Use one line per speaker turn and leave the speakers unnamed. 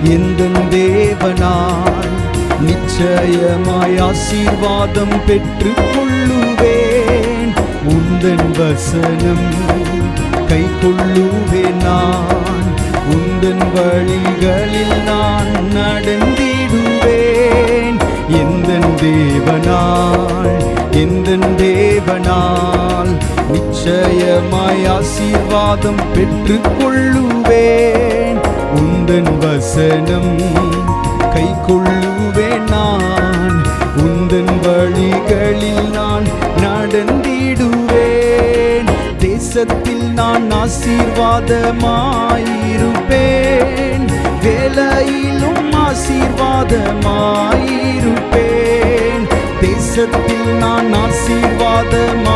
எந்தன் தேவனால் நிச்சயமாய் ஆசீர்வாதம் பெற்றுக் கொள்ளுவேன். உந்தன் வசனம் கை கொள்ளுவேன். நான் உந்தன் வழிகளில் நான் நடந்திடுவேன். எந்தன் தேவனால் நிச்சயமாய் ஆசீர்வாதம் பெற்றுக் கொள்ளுவேன். உந்தன் வசனம் கை கொள்ளுவேன். நான் உந்தன் வழிகளில் நான் நடந்திடுவேன். தேசத்தில் நான் ஆசீர்வாதமாயிருப்பேன். வேலையிலும் ஆசீர்வாதமாயிருப்பேன். தேசத்தில் நான் ஆசீர்வாதமாயிருப்பேன்.